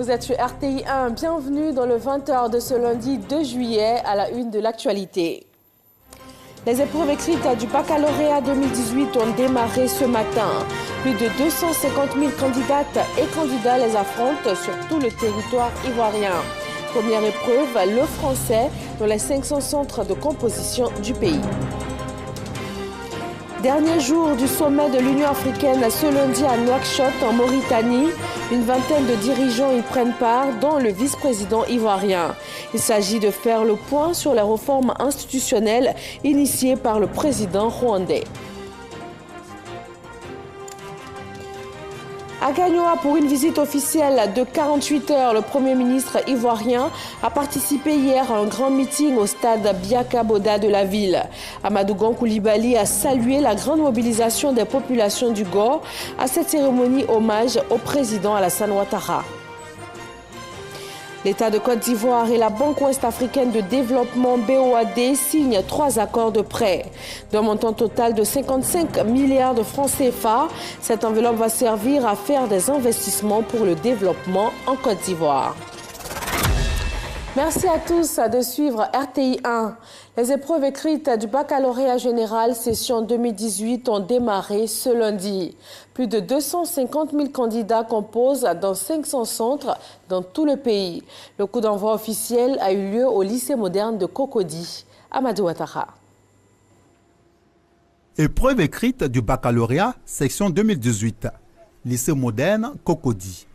Vous êtes sur RTI 1, bienvenue dans le 20h de ce lundi 2 juillet à la une de l'actualité. Les épreuves écrites du baccalauréat 2018 ont démarré ce matin. Plus de 250 000 candidates et candidats les affrontent sur tout le territoire ivoirien. Première épreuve, le français dans les 500 centres de composition du pays. Dernier jour du sommet de l'Union africaine ce lundi à Nouakchott en Mauritanie. Une vingtaine de dirigeants y prennent part, dont le vice-président ivoirien. Il s'agit de faire le point sur les réformes institutionnelles initiées par le président rwandais. À Gagnoa, pour une visite officielle de 48 heures, le Premier ministre ivoirien a participé hier à un grand meeting au stade Biaka Boda de la ville. Amadou Gon Coulibaly a salué la grande mobilisation des populations du Gor à cette cérémonie hommage au président Alassane Ouattara. L'État de Côte d'Ivoire et la Banque ouest-africaine de développement BOAD signent 3 accords de prêt. D'un montant total de 55 milliards de francs CFA, cette enveloppe va servir à faire des investissements pour le développement en Côte d'Ivoire. Merci à tous de suivre RTI 1. Les épreuves écrites du baccalauréat général session 2018 ont démarré ce lundi. Plus de 250 000 candidats composent dans 500 centres dans tout le pays. Le coup d'envoi officiel a eu lieu au lycée moderne de Cocody. Amadou Ouattara. Épreuve écrite du baccalauréat section 2018. Lycée moderne Cocody.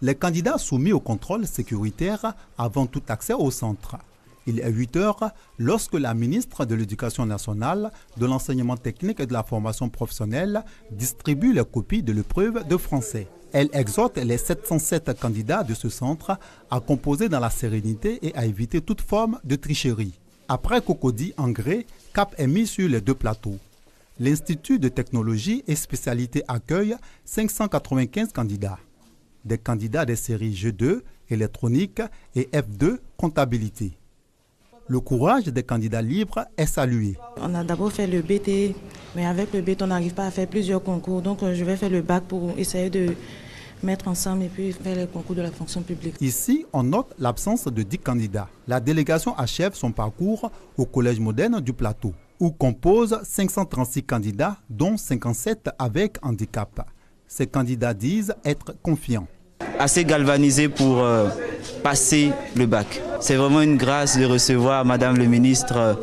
Les candidats soumis au contrôle sécuritaire avant tout accès au centre. Il est 8 heures lorsque la ministre de l'Éducation nationale, de l'enseignement technique et de la formation professionnelle distribue les copies de l'épreuve de français. Elle exhorte les 707 candidats de ce centre à composer dans la sérénité et à éviter toute forme de tricherie. Après Cocody en gré, cap est mis sur les 2 plateaux. L'Institut de technologie et spécialité accueille 595 candidats. Des candidats des séries G2, électronique et F2, comptabilité. Le courage des candidats libres est salué. On a d'abord fait le BT, mais avec le BT, on n'arrive pas à faire plusieurs concours. Donc, je vais faire le bac pour essayer de mettre ensemble et puis faire le concours de la fonction publique. Ici, on note l'absence de 10 candidats. La délégation achève son parcours au Collège moderne du Plateau, où composent 536 candidats, dont 57 avec handicap. Ces candidats disent être confiants. Assez galvanisé pour passer le bac. C'est vraiment une grâce de recevoir Madame le ministre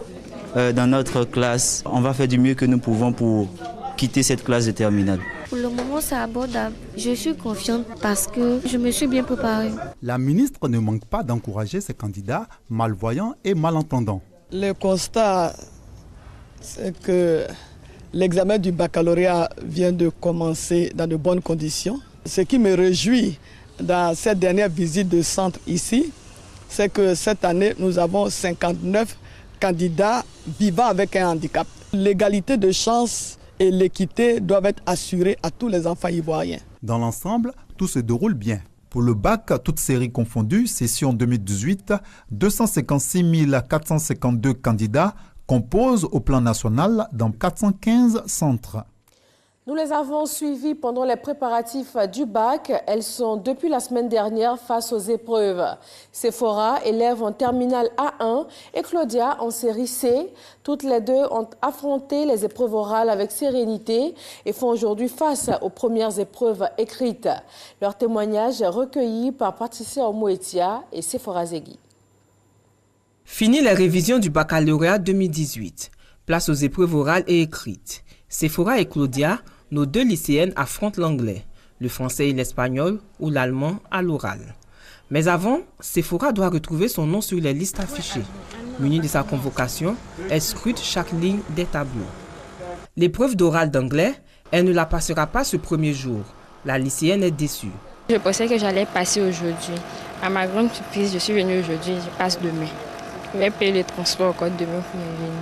dans notre classe. On va faire du mieux que nous pouvons pour quitter cette classe de terminale. Pour le moment, c'est abordable. Je suis confiante parce que je me suis bien préparée. La ministre ne manque pas d'encourager ses candidats malvoyants et malentendants. Le constat, c'est que l'examen du baccalauréat vient de commencer dans de bonnes conditions. Ce qui me réjouit dans cette dernière visite de centre ici, c'est que cette année, nous avons 59 candidats vivant avec un handicap. L'égalité de chance et l'équité doivent être assurées à tous les enfants ivoiriens. Dans l'ensemble, tout se déroule bien. Pour le bac, toutes séries confondues, session 2018, 256 452 candidats composent au plan national dans 415 centres. Nous les avons suivies pendant les préparatifs du bac. Elles sont depuis la semaine dernière face aux épreuves. Sephora, élève en terminale A1, et Claudia en série C. Toutes les deux ont affronté les épreuves orales avec sérénité et font aujourd'hui face aux premières épreuves écrites. Leur témoignage est recueilli par Patricia Omoetia et Sephora Zegui. Fini les révisions du baccalauréat 2018. Place aux épreuves orales et écrites. Sephora et Claudia, nos 2 lycéennes, affrontent l'anglais, le français et l'espagnol ou l'allemand à l'oral. Mais avant, Sephora doit retrouver son nom sur les listes affichées. Munie de sa convocation, elle scrute chaque ligne des tableaux. L'épreuve d'oral d'anglais, elle ne la passera pas ce premier jour. La lycéenne est déçue. Je pensais que j'allais passer aujourd'hui. À ma grande surprise, je suis venue aujourd'hui, je passe demain. Je vais payer le transport encore demain pour me venir.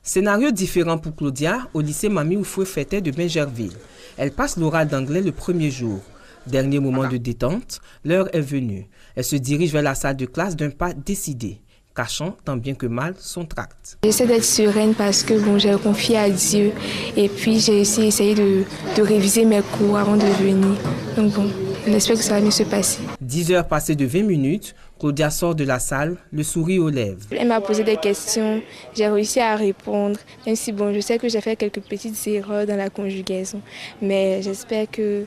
Scénario différent pour Claudia au lycée Mami Oufoué Fété de Bingerville. Elle passe l'oral d'anglais le premier jour. Dernier moment de détente, l'heure est venue. Elle se dirige vers la salle de classe d'un pas décidé, cachant tant bien que mal son tract. J'essaie d'être sereine parce que j'ai confié à Dieu et puis j'ai essayé de réviser mes cours avant de venir. Donc bon, on espère que ça va mieux se passer. 10 heures passées de 20 minutes, Claudia sort de la salle, le sourire aux lèvres. Elle m'a posé des questions, j'ai réussi à répondre, même si je sais que j'ai fait quelques petites erreurs dans la conjugaison, mais j'espère que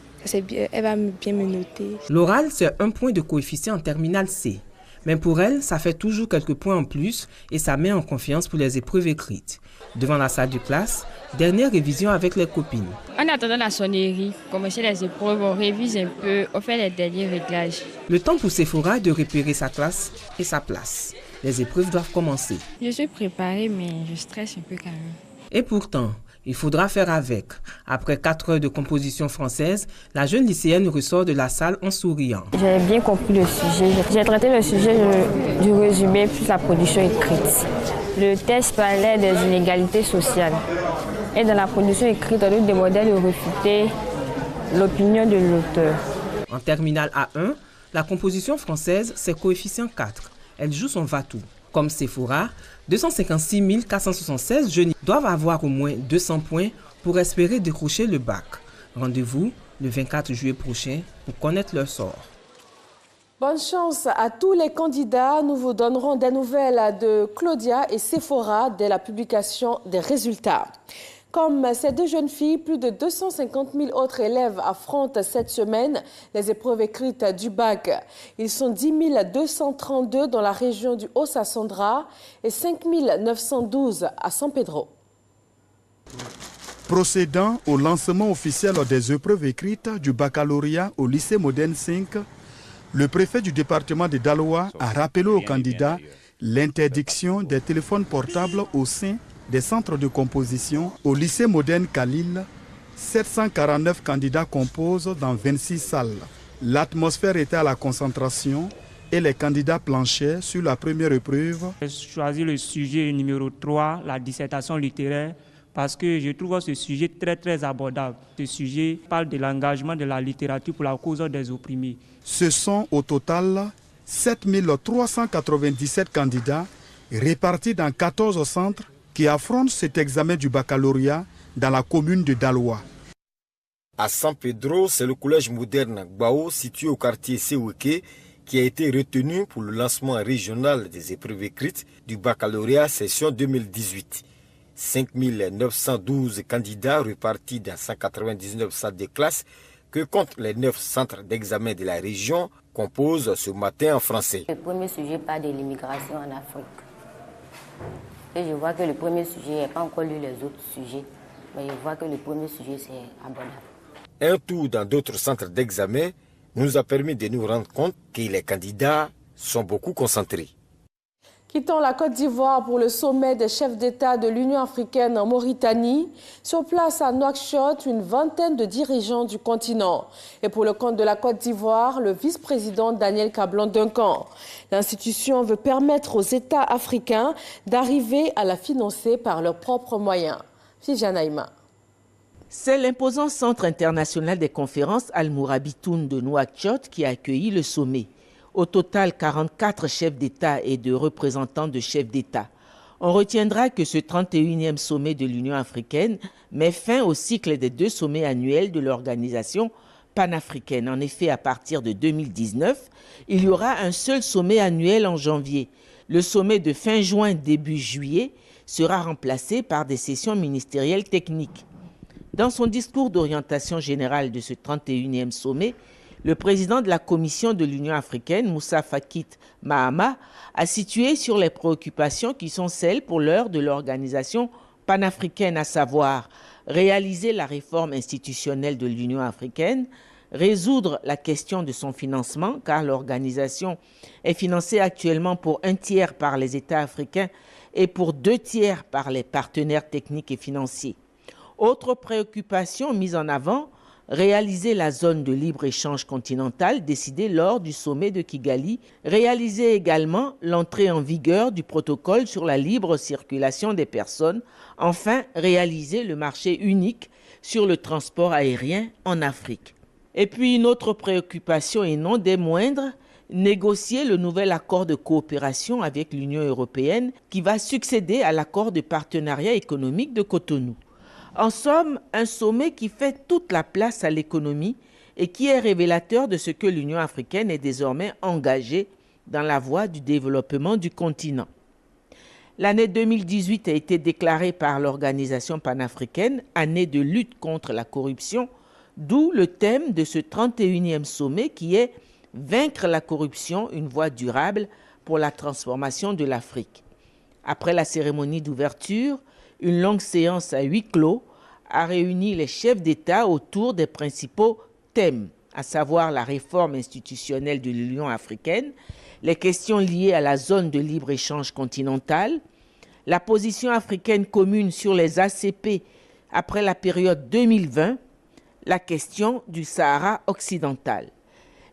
elle va bien me noter. L'oral, c'est 1 point de coefficient en terminale C. Mais pour elle, ça fait toujours quelques points en plus et ça met en confiance pour les épreuves écrites. Devant la salle de classe, dernière révision avec les copines. En attendant la sonnerie, commencer les épreuves, on révise un peu, on fait les derniers réglages. Le temps pour Sephora de repérer sa classe et sa place. Les épreuves doivent commencer. Je suis préparée, mais je stresse un peu quand même. Et pourtant, il faudra faire avec. Après 4 heures de composition française, la jeune lycéenne ressort de la salle en souriant. J'ai bien compris le sujet. J'ai traité le sujet du résumé plus la production écrite. Le test parlait des inégalités sociales. Et dans la production écrite, on nous demandait de réfuter l'opinion de l'auteur. En terminale A1, la composition française, c'est coefficient 4. Elle joue son va-tout. Comme Sephora, 256 476 jeunes doivent avoir au moins 200 points pour espérer décrocher le bac. Rendez-vous le 24 juillet prochain pour connaître leur sort. Bonne chance à tous les candidats. Nous vous donnerons des nouvelles de Claudia et Sephora dès la publication des résultats. Comme ces 2 jeunes filles, plus de 250 000 autres élèves affrontent cette semaine les épreuves écrites du bac. Ils sont 10 232 dans la région du Haut-Sassandra et 5 912 à San Pedro. Procédant au lancement officiel des épreuves écrites du baccalauréat au lycée Modène 5, le préfet du département de Daloa a rappelé aux candidats l'interdiction des téléphones portables au sein des centres de composition. Au lycée Modène Khalil, 749 candidats composent dans 26 salles. L'atmosphère était à la concentration et les candidats planchaient sur la première épreuve. J'ai choisi le sujet numéro 3, la dissertation littéraire, parce que je trouve ce sujet très abordable. Ce sujet parle de l'engagement de la littérature pour la cause des opprimés. Ce sont au total 7 397 candidats répartis dans 14 centres qui affrontent cet examen du baccalauréat dans la commune de Daloa. À San Pedro, c'est le collège moderne Gbao, situé au quartier Seweke, qui a été retenu pour le lancement régional des épreuves écrites du baccalauréat session 2018. 5 912 candidats répartis dans 199 salles de classe que comptent les 9 centres d'examen de la région composent ce matin en français. Le premier sujet parle de l'immigration en Afrique. Et je vois que le premier sujet, je n'ai pas encore lu les autres sujets, mais je vois que le premier sujet, c'est abordable. Un tour dans d'autres centres d'examen nous a permis de nous rendre compte que les candidats sont beaucoup concentrés. Quittons la Côte d'Ivoire pour le sommet des chefs d'État de l'Union africaine en Mauritanie. Sur place à Nouakchott, une vingtaine de dirigeants du continent. Et pour le compte de la Côte d'Ivoire, le vice-président Daniel Kablan-Duncan. L'institution veut permettre aux États africains d'arriver à la financer par leurs propres moyens. Fijanaïma. C'est l'imposant Centre international des conférences Al-Mourabitoun de Nouakchott qui a accueilli le sommet. Au total, 44 chefs d'État et de représentants de chefs d'État. On retiendra que ce 31e sommet de l'Union africaine met fin au cycle des 2 sommets annuels de l'organisation panafricaine. En effet, à partir de 2019, il y aura un seul sommet annuel en janvier. Le sommet de fin juin, début juillet sera remplacé par des sessions ministérielles techniques. Dans son discours d'orientation générale de ce 31e sommet, le président de la Commission de l'Union africaine, Moussa Faki Mahama, a situé sur les préoccupations qui sont celles pour l'heure de l'organisation panafricaine, à savoir réaliser la réforme institutionnelle de l'Union africaine, résoudre la question de son financement, car l'organisation est financée actuellement pour 1/3 par les États africains et pour 2/3 par les partenaires techniques et financiers. Autre préoccupation mise en avant, réaliser la zone de libre-échange continentale décidée lors du sommet de Kigali, réaliser également l'entrée en vigueur du protocole sur la libre circulation des personnes, enfin réaliser le marché unique sur le transport aérien en Afrique. Et puis une autre préoccupation et non des moindres, négocier le nouvel accord de coopération avec l'Union européenne qui va succéder à l'accord de partenariat économique de Cotonou. En somme, un sommet qui fait toute la place à l'économie et qui est révélateur de ce que l'Union africaine est désormais engagée dans la voie du développement du continent. L'année 2018 a été déclarée par l'organisation panafricaine année de lutte contre la corruption, d'où le thème de ce 31e sommet qui est « Vaincre la corruption, une voie durable pour la transformation de l'Afrique ». Après la cérémonie d'ouverture, une longue séance à huis clos a réuni les chefs d'État autour des principaux thèmes, à savoir la réforme institutionnelle de l'Union africaine, les questions liées à la zone de libre-échange continentale, la position africaine commune sur les ACP après la période 2020, la question du Sahara occidental.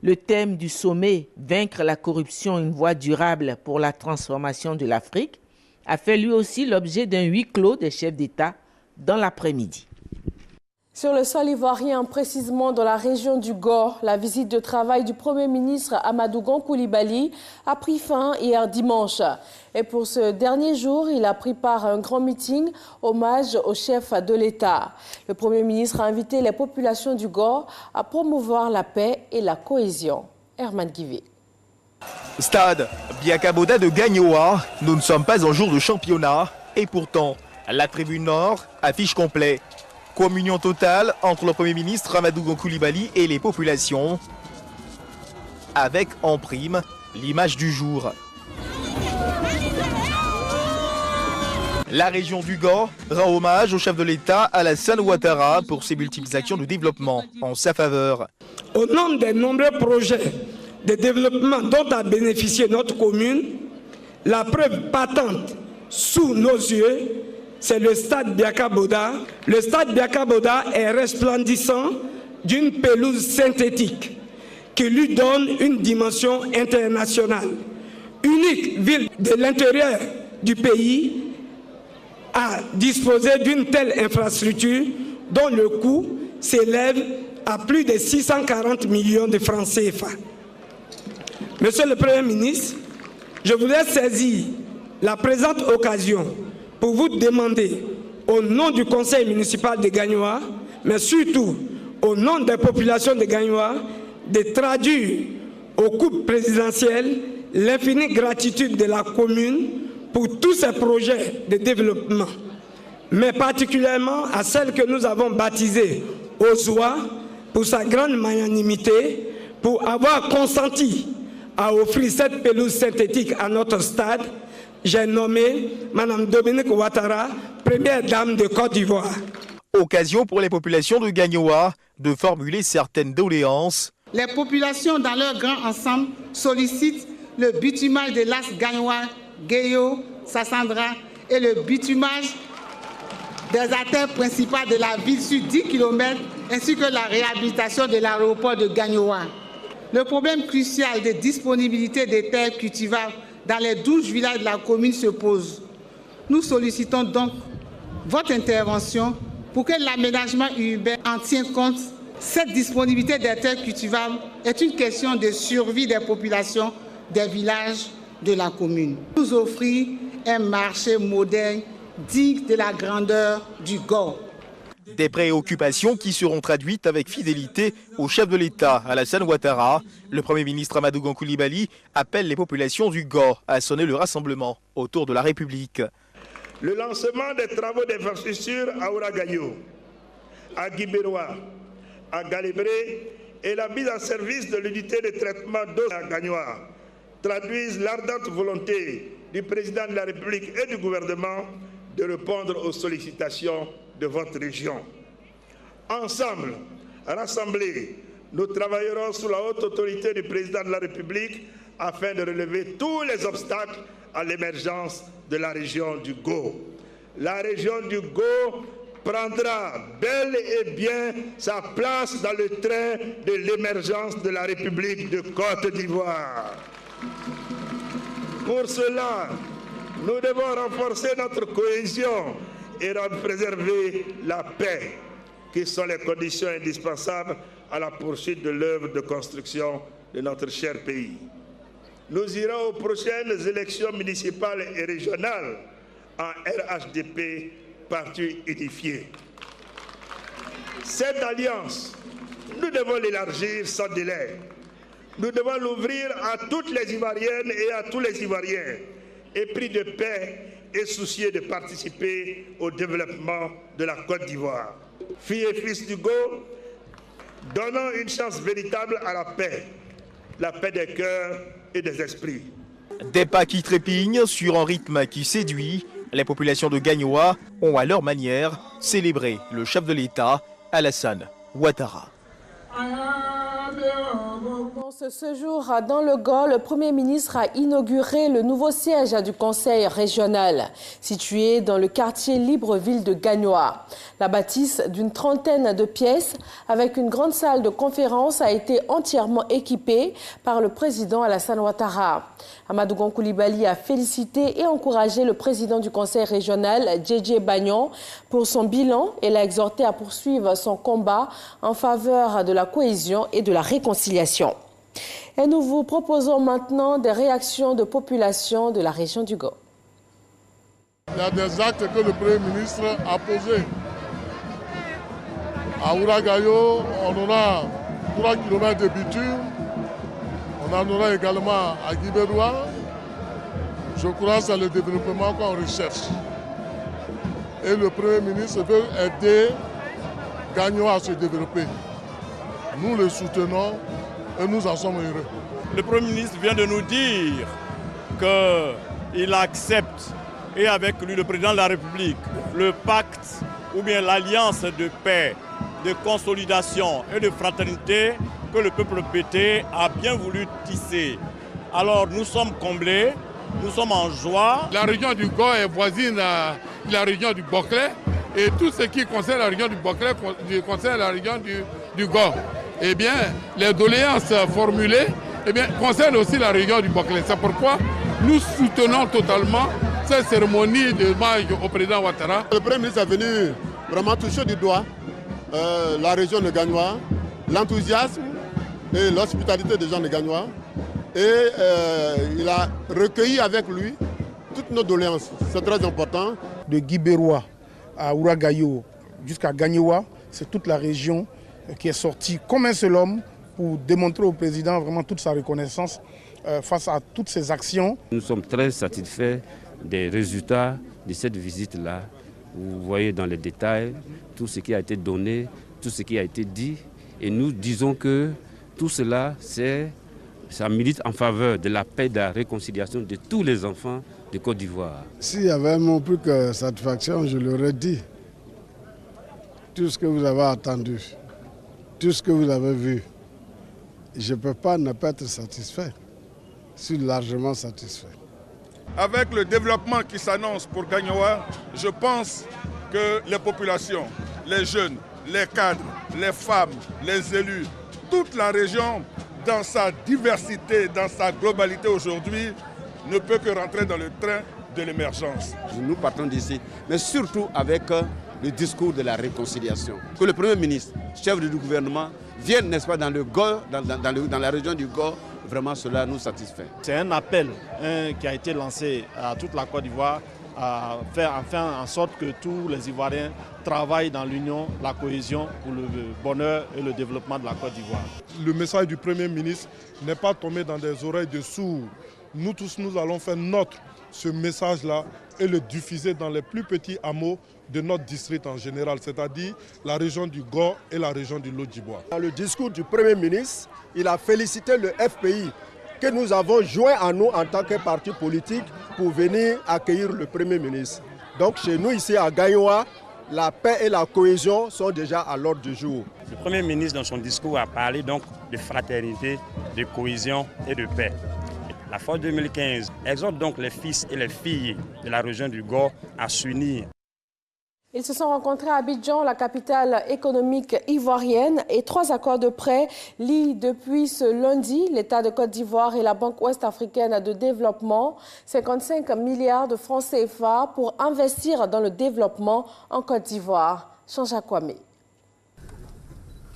Le thème du sommet « Vaincre la corruption, une voie durable pour la transformation de l'Afrique » a fait lui aussi l'objet d'un huis clos des chefs d'État dans l'après-midi. Sur le sol ivoirien, précisément dans la région du Gor, la visite de travail du Premier ministre Amadou Gon Coulibaly a pris fin hier dimanche. Et pour ce dernier jour, il a pris part à un grand meeting hommage au chef de l'État. Le Premier ministre a invité les populations du Gor à promouvoir la paix et la cohésion. Herman Guivé. Stade Biaka Boda de Gagnoa, nous ne sommes pas en jour de championnat et pourtant, la tribune nord affiche complet. Communion totale entre le Premier ministre Amadou Gon Coulibaly et les populations, avec en prime l'image du jour. La région du Gor rend hommage au chef de l'État Alassane Ouattara pour ses multiples actions de développement en sa faveur. Au nom des nombreux projets de développement dont a bénéficié notre commune, la preuve patente sous nos yeux, c'est le stade Biaka Boda. Le stade Biaka Boda est resplendissant d'une pelouse synthétique qui lui donne une dimension internationale. Unique ville de l'intérieur du pays à disposer d'une telle infrastructure dont le coût s'élève à plus de 640 millions de francs CFA. Monsieur le Premier ministre, je voudrais saisir la présente occasion pour vous demander, au nom du conseil municipal de Gagnoa, mais surtout au nom des populations de Gagnoa, de traduire au couple présidentiel l'infinie gratitude de la commune pour tous ces projets de développement, mais particulièrement à celle que nous avons baptisée Ozoa pour sa grande magnanimité, pour avoir consenti à offrir cette pelouse synthétique à notre stade. J'ai nommé Mme Dominique Ouattara, première dame de Côte d'Ivoire. Occasion pour les populations de Gagnoa de formuler certaines doléances. Les populations dans leur grand ensemble sollicitent le bitumage de l'As Gagnoa, Guéyo, Sassandra et le bitumage des artères principales de la ville sur 10 km ainsi que la réhabilitation de l'aéroport de Gagnoa. Le problème crucial de disponibilité des terres cultivables dans les 12 villages de la commune se pose. Nous sollicitons donc votre intervention pour que l'aménagement urbain en tienne compte. Cette disponibilité des terres cultivables est une question de survie des populations des villages de la commune. Nous offrir un marché moderne digne de la grandeur du Gor. Des préoccupations qui seront traduites avec fidélité au chef de l'État, Alassane Ouattara. Le Premier ministre Amadou Gon Coulibaly appelle les populations du Gor à sonner le rassemblement autour de la République. Le lancement des travaux d'infrastructure à Ouragayo, à Guibéroa, à Galébré et la mise en service de l'unité de traitement d'eau à Gagnoa traduisent l'ardente volonté du président de la République et du gouvernement de répondre aux sollicitations de votre région. Ensemble, rassemblés, nous travaillerons sous la haute autorité du président de la République afin de relever tous les obstacles à l'émergence de la région du Go. La région du Go prendra bel et bien sa place dans le train de l'émergence de la République de Côte d'Ivoire. Pour cela, nous devons renforcer notre cohésion et préserver la paix, qui sont les conditions indispensables à la poursuite de l'œuvre de construction de notre cher pays. Nous irons aux prochaines élections municipales et régionales en RHDP, parti unifié. Cette alliance Nous devons l'élargir sans délai. Nous devons l'ouvrir à toutes les Ivoiriennes et à tous les Ivoiriens, épris de paix et soucieux de participer au développement de la Côte d'Ivoire. Filles et fils du Go, donnons une chance véritable à la paix des cœurs et des esprits. Des pas qui trépignent sur un rythme qui séduit, les populations de Gagnoa ont à leur manière célébré le chef de l'État, Alassane Ouattara. Dans ce séjour dans le Go, le Premier ministre a inauguré le nouveau siège du Conseil régional, situé dans le quartier Libreville de Gagnoa. La bâtisse d'une trentaine de pièces, avec une grande salle de conférence, a été entièrement équipée par le président Alassane Ouattara. Amadou Gon Coulibaly a félicité et encouragé le président du Conseil régional, Djedje Bagnon, pour son bilan et l'a exhorté à poursuivre son combat en faveur de la cohésion et de la réconciliation. Et nous vous proposons maintenant des réactions de population de la région du Go. Il y a des actes que le Premier ministre a posés. À Ouragayo, on aura 3 km de bitume. On en aura également à Guibéroua. Je crois que c'est le développement qu'on recherche. Et le Premier ministre veut aider Gagnoa à se développer. Nous le soutenons et nous en sommes heureux. Le Premier ministre vient de nous dire qu'il accepte, et avec lui le président de la République, le pacte ou bien l'alliance de paix, de consolidation et de fraternité que le peuple pété a bien voulu tisser. Alors nous sommes comblés, nous sommes en joie. La région du Go est voisine à la région du Boclé et tout ce qui concerne la région du Boclé concerne la région du Go. Eh bien, les doléances formulées concernent aussi la région du Boclé. C'est pourquoi nous soutenons totalement cette cérémonie d'hommage au président Ouattara. Le Premier ministre est venu vraiment toucher du doigt la région de Gagnoa, l'enthousiasme et l'hospitalité des gens de Gagnoa. Et il a recueilli avec lui toutes nos doléances. C'est très important. De Guibéroua à Ouragayo jusqu'à Gagnoa, c'est toute la région qui est sortie comme un seul homme pour démontrer au président vraiment toute sa reconnaissance face à toutes ces actions. Nous sommes très satisfaits des résultats de cette visite-là. Vous voyez dans les détails tout ce qui a été donné, tout ce qui a été dit. Et nous disons que tout cela, ça milite en faveur de la paix et de la réconciliation de tous les enfants de Côte d'Ivoire. S'il y avait un mot plus que satisfaction, je l'aurais dit. Tout ce que vous avez attendu, tout ce que vous avez vu, je ne peux pas ne pas être satisfait. Je suis largement satisfait. Avec le développement qui s'annonce pour Gagnoa, je pense que les populations, les jeunes, les cadres, les femmes, les élus, toute la région, dans sa diversité, dans sa globalité aujourd'hui, ne peut que rentrer dans le train de l'émergence. Nous partons d'ici, mais surtout avec le discours de la réconciliation. Que le Premier ministre, chef du gouvernement, vienne, n'est-ce pas, dans le Go, dans la région du Go, vraiment cela nous satisfait. C'est un appel qui a été lancé à toute la Côte d'Ivoire à faire en sorte que tous les Ivoiriens travaillent dans l'union, la cohésion pour le bonheur et le développement de la Côte d'Ivoire. Le message du Premier ministre n'est pas tombé dans des oreilles de sourds. Nous tous, nous allons faire ce message-là et le diffuser dans les plus petits hameaux de notre district en général, c'est-à-dire la région du Go et la région du Lodjibois. Dans le discours du Premier ministre, il a félicité le FPI que nous avons joint à nous en tant que parti politique pour venir accueillir le Premier ministre. Donc chez nous ici à Gagnoa, la paix et la cohésion sont déjà à l'ordre du jour. Le Premier ministre dans son discours a parlé donc de fraternité, de cohésion et de paix. La force 2015 exhorte donc les fils et les filles de la région du Go à s'unir. Ils se sont rencontrés à Abidjan, la capitale économique ivoirienne, et 3 accords de prêt lient depuis ce lundi l'État de Côte d'Ivoire et la Banque ouest-africaine de développement 55 milliards de francs CFA pour investir dans le développement en Côte d'Ivoire. Jean-Jacques Kwame.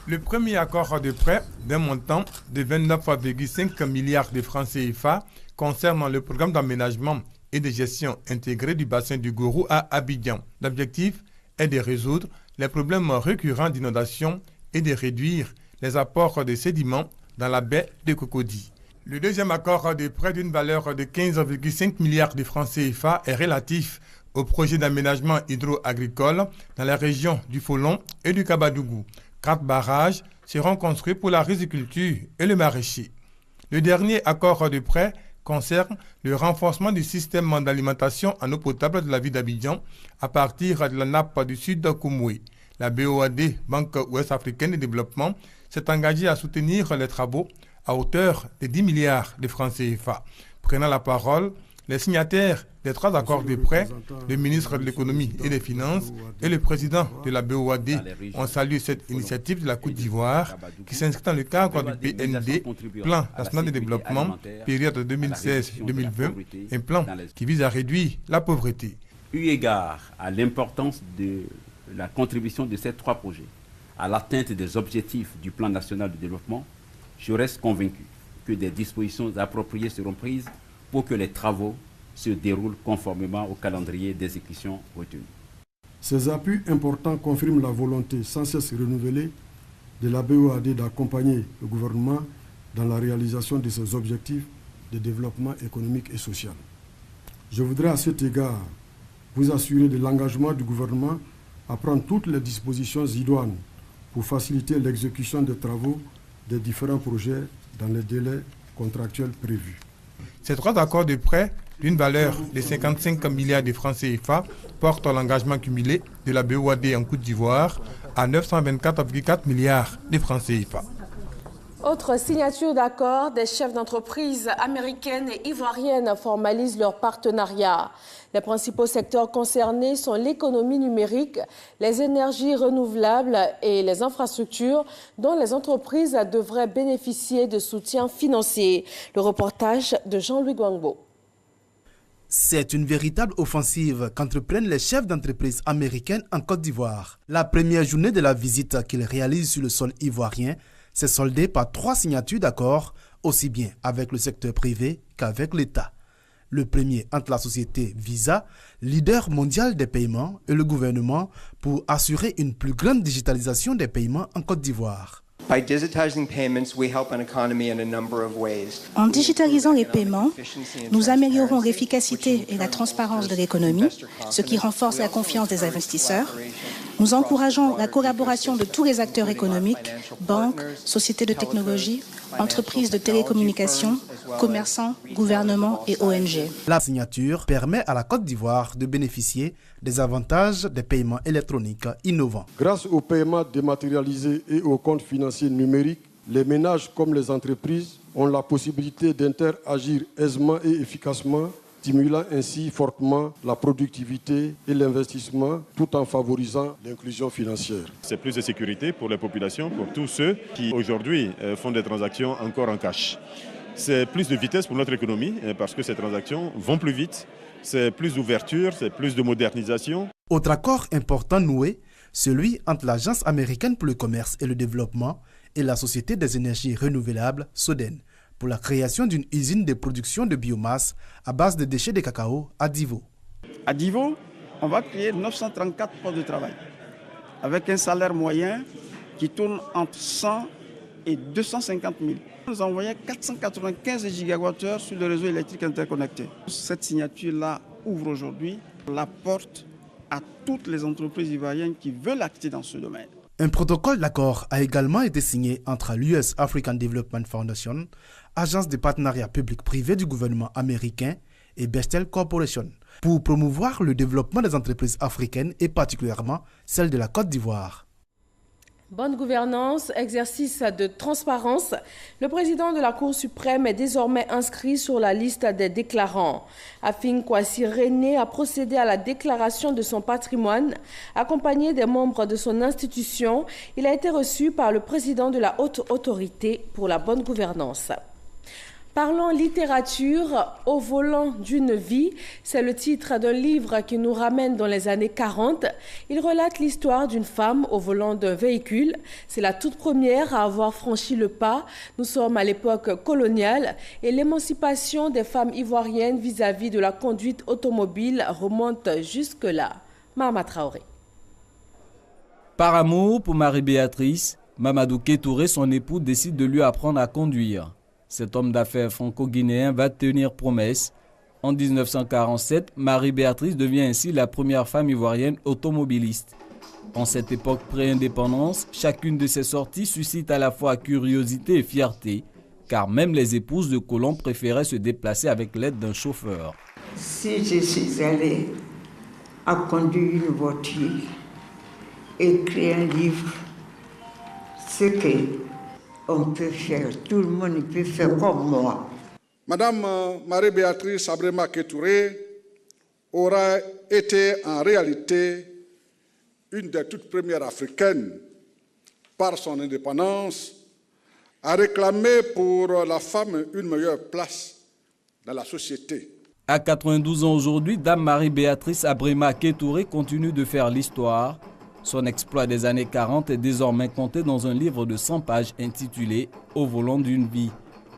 Le premier accord de prêt d'un montant de 29,5 milliards de francs CFA concerne le programme d'aménagement et de gestion intégrée du bassin du Gourou à Abidjan. L'objectif est de résoudre les problèmes récurrents d'inondation et de réduire les apports de sédiments dans la baie de Cocody. Le deuxième accord de prêt d'une valeur de 15,5 milliards de francs CFA est relatif au projet d'aménagement hydro-agricole dans la région du Folon et du Kabadougou. 4 barrages seront construits pour la riziculture et le maraîcher. Le dernier accord de prêt concerne le renforcement du système d'alimentation en eau potable de la ville d'Abidjan à partir de la nappe du sud de Koumoué. La BOAD, Banque Ouest-Africaine de Développement, s'est engagée à soutenir les travaux à hauteur de 10 milliards de francs CFA. Prenant la parole, les signataires des 3 accords de prêt, le ministre de l'économie et des finances et le président de la BOAD ont salué cette initiative de la Côte d'Ivoire qui s'inscrit dans le cadre du PND, Plan national de développement, période 2016-2020, un plan qui vise à réduire la pauvreté. Eu égard à l'importance de la contribution de ces 3 projets à l'atteinte des objectifs du plan national de développement, je reste convaincu que des dispositions appropriées seront prises pour que les travaux se déroulent conformément au calendrier d'exécution retenu. Ces appuis importants confirment la volonté sans cesse renouvelée de la BOAD d'accompagner le gouvernement dans la réalisation de ses objectifs de développement économique et social. Je voudrais à cet égard vous assurer de l'engagement du gouvernement à prendre toutes les dispositions idoines pour faciliter l'exécution des travaux des différents projets dans les délais contractuels prévus. Ces 3 accords de prêt d'une valeur de 55 milliards de francs CFA portent l'engagement cumulé de la BOAD en Côte d'Ivoire à 924,4 milliards de francs CFA. Autre signature d'accord, des chefs d'entreprise américaines et ivoiriennes formalisent leur partenariat. Les principaux secteurs concernés sont l'économie numérique, les énergies renouvelables et les infrastructures dont les entreprises devraient bénéficier de soutien financier. Le reportage de Jean-Louis Guangbo. C'est une véritable offensive qu'entreprennent les chefs d'entreprise américaines en Côte d'Ivoire. La première journée de la visite qu'ils réalisent sur le sol ivoirien s'est soldée par 3 signatures d'accords, aussi bien avec le secteur privé qu'avec l'État. Le premier entre la société Visa, leader mondial des paiements, et le gouvernement pour assurer une plus grande digitalisation des paiements en Côte d'Ivoire. En digitalisant les paiements, nous améliorons l'efficacité et la transparence de l'économie, ce qui renforce la confiance des investisseurs. Nous encourageons la collaboration de tous les acteurs économiques, banques, sociétés de technologie, entreprises de télécommunications, commerçants, gouvernements et ONG. La signature permet à la Côte d'Ivoire de bénéficier des avantages des paiements électroniques innovants. Grâce aux paiements dématérialisés et aux comptes financiers numériques, les ménages comme les entreprises ont la possibilité d'interagir aisément et efficacement, stimulant ainsi fortement la productivité et l'investissement tout en favorisant l'inclusion financière. C'est plus de sécurité pour les populations, pour tous ceux qui aujourd'hui font des transactions encore en cash. C'est plus de vitesse pour notre économie parce que ces transactions vont plus vite, c'est plus d'ouverture, c'est plus de modernisation. Autre accord important noué, celui entre l'Agence américaine pour le commerce et le développement et la Société des énergies renouvelables, SODEN, pour la création d'une usine de production de biomasse à base de déchets de cacao à Divo. À Divo, on va créer 934 postes de travail avec un salaire moyen qui tourne entre 100 et 250 000. Nous envoyons 495 gigawattheures sur le réseau électrique interconnecté. Cette signature-là ouvre aujourd'hui la porte à toutes les entreprises ivoiriennes qui veulent acter dans ce domaine. Un protocole d'accord a également été signé entre l'US African Development Foundation, agence de partenariat public-privé du gouvernement américain, et Bestel Corporation, pour promouvoir le développement des entreprises africaines et particulièrement celles de la Côte d'Ivoire. Bonne gouvernance, exercice de transparence. Le président de la Cour suprême est désormais inscrit sur la liste des déclarants. Afin Kwasi René a procédé à la déclaration de son patrimoine. Accompagné des membres de son institution, il a été reçu par le président de la Haute Autorité pour la bonne gouvernance. Parlons littérature, au volant d'une vie, c'est le titre d'un livre qui nous ramène dans les années 40. Il relate l'histoire d'une femme au volant d'un véhicule. C'est la toute première à avoir franchi le pas. Nous sommes à l'époque coloniale et l'émancipation des femmes ivoiriennes vis-à-vis de la conduite automobile remonte jusque-là. Mahama Traoré. Par amour pour Marie-Béatrice, Mamadou Kétouré, son époux, décide de lui apprendre à conduire. Cet homme d'affaires franco-guinéen va tenir promesse. En 1947, Marie-Béatrice devient ainsi la première femme ivoirienne automobiliste. En cette époque pré-indépendance, chacune de ses sorties suscite à la fois curiosité et fierté, car même les épouses de colons préféraient se déplacer avec l'aide d'un chauffeur. Si je suis allée à conduire une voiture, écrire un livre, ce qu'on peut faire, tout le monde peut faire comme moi. Madame Marie-Béatrice Abrema Kétouré aura été en réalité une des toutes premières africaines, par son indépendance, à réclamer pour la femme une meilleure place dans la société. À 92 ans aujourd'hui, Dame Marie-Béatrice Abrema Kétouré continue de faire l'histoire. Son exploit des années 40 est désormais compté dans un livre de 100 pages intitulé « Au volant d'une vie ».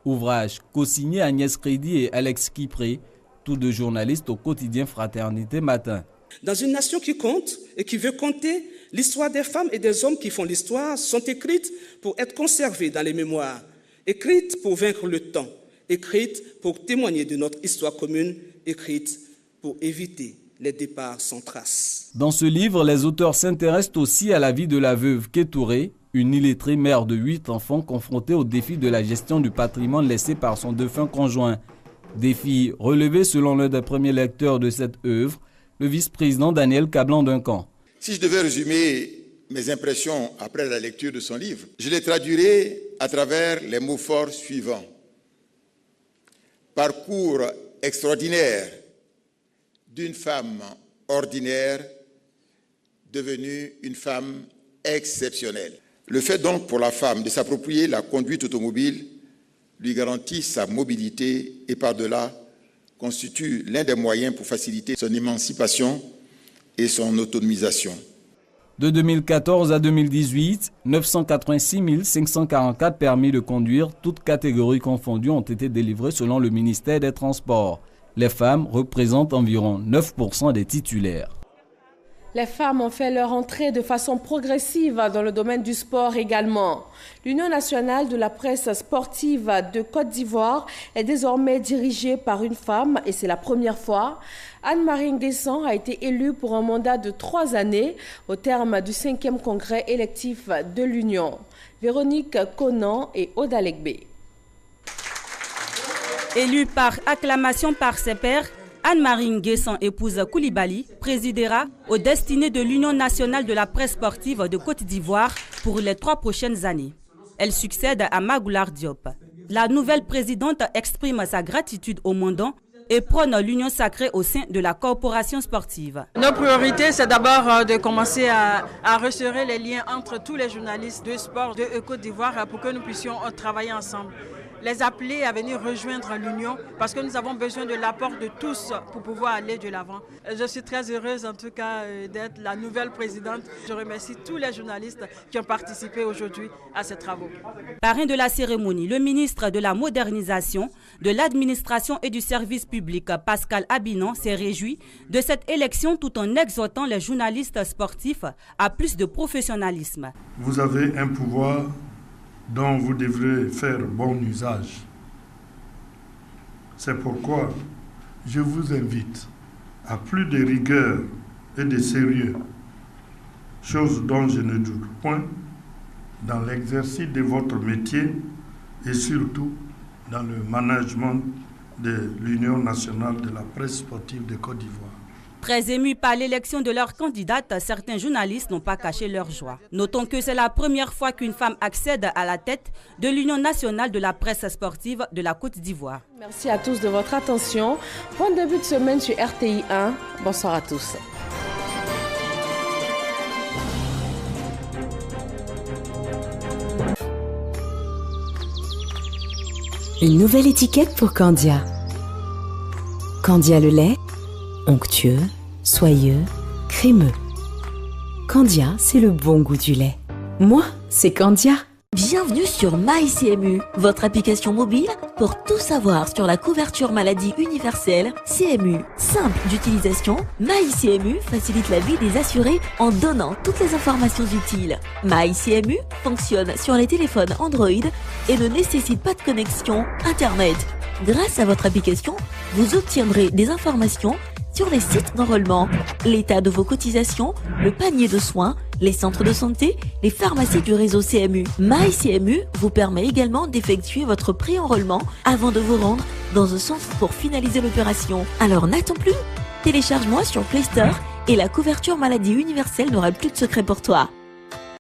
Ouvrage co-signé Agnès Crédy et Alex Kipré, tous deux journalistes au quotidien Fraternité Matin. Dans une nation qui compte et qui veut compter, l'histoire des femmes et des hommes qui font l'histoire sont écrites pour être conservées dans les mémoires, écrites pour vaincre le temps, écrites pour témoigner de notre histoire commune, écrites pour éviter les départs sans trace. Dans ce livre, les auteurs s'intéressent aussi à la vie de la veuve Kétouré, une illettrée mère de 8 enfants confrontée au défi de la gestion du patrimoine laissé par son défunt conjoint. Défi relevé selon l'un des premiers lecteurs de cette œuvre, le vice-président Daniel Cablan-Duncan. Si je devais résumer mes impressions après la lecture de son livre, je les traduirais à travers les mots forts suivants. Parcours extraordinaire d'une femme ordinaire devenue une femme exceptionnelle. Le fait donc pour la femme de s'approprier la conduite automobile lui garantit sa mobilité et par-delà constitue l'un des moyens pour faciliter son émancipation et son autonomisation. De 2014 à 2018, 986 544 permis de conduire, toutes catégories confondues, ont été délivrés selon le ministère des Transports. Les femmes représentent environ 9% des titulaires. Les femmes ont fait leur entrée de façon progressive dans le domaine du sport également. L'Union nationale de la presse sportive de Côte d'Ivoire est désormais dirigée par une femme et c'est la première fois. Anne-Marie Nguessan a été élue pour un mandat de 3 années au terme du 5e congrès électif de l'Union. Véronique Conan et Oda Legbe. Élue par acclamation par ses pairs, Anne-Marie Nguessan, épouse Koulibaly, présidera aux destinées de l'Union nationale de la presse sportive de Côte d'Ivoire pour les 3 prochaines années. Elle succède à Magoular Diop. La nouvelle présidente exprime sa gratitude au mandant et prône l'union sacrée au sein de la corporation sportive. Nos priorités, c'est d'abord de commencer à resserrer les liens entre tous les journalistes de sport de Côte d'Ivoire pour que nous puissions travailler ensemble. Les appeler à venir rejoindre l'Union parce que nous avons besoin de l'apport de tous pour pouvoir aller de l'avant. Je suis très heureuse en tout cas d'être la nouvelle présidente. Je remercie tous les journalistes qui ont participé aujourd'hui à ces travaux. Parrain de la cérémonie, le ministre de la Modernisation, de l'Administration et du Service public, Pascal Abinan, s'est réjoui de cette élection tout en exhortant les journalistes sportifs à plus de professionnalisme. Vous avez un pouvoir dont vous devrez faire bon usage. C'est pourquoi je vous invite à plus de rigueur et de sérieux, chose dont je ne doute point, dans l'exercice de votre métier et surtout dans le management de l'Union nationale de la presse sportive de Côte d'Ivoire. Très émus par l'élection de leur candidate, certains journalistes n'ont pas caché leur joie. Notons que c'est la première fois qu'une femme accède à la tête de l'Union nationale de la presse sportive de la Côte d'Ivoire. Merci à tous de votre attention. Bon début de semaine sur RTI 1. Bonsoir à tous. Une nouvelle étiquette pour Candia. Candia le lait, onctueux, soyeux, crémeux. Candia, c'est le bon goût du lait. Moi, c'est Candia. Bienvenue sur MyCMU, votre application mobile pour tout savoir sur la couverture maladie universelle CMU. Simple d'utilisation, MyCMU facilite la vie des assurés en donnant toutes les informations utiles. MyCMU fonctionne sur les téléphones Android et ne nécessite pas de connexion Internet. Grâce à votre application, vous obtiendrez des informations sur les sites d'enrôlement, l'état de vos cotisations, le panier de soins, les centres de santé, les pharmacies du réseau CMU. MyCMU vous permet également d'effectuer votre pré-enrôlement avant de vous rendre dans un centre pour finaliser l'opération. Alors n'attends plus, télécharge-moi sur Play Store et la couverture maladie universelle n'aura plus de secret pour toi.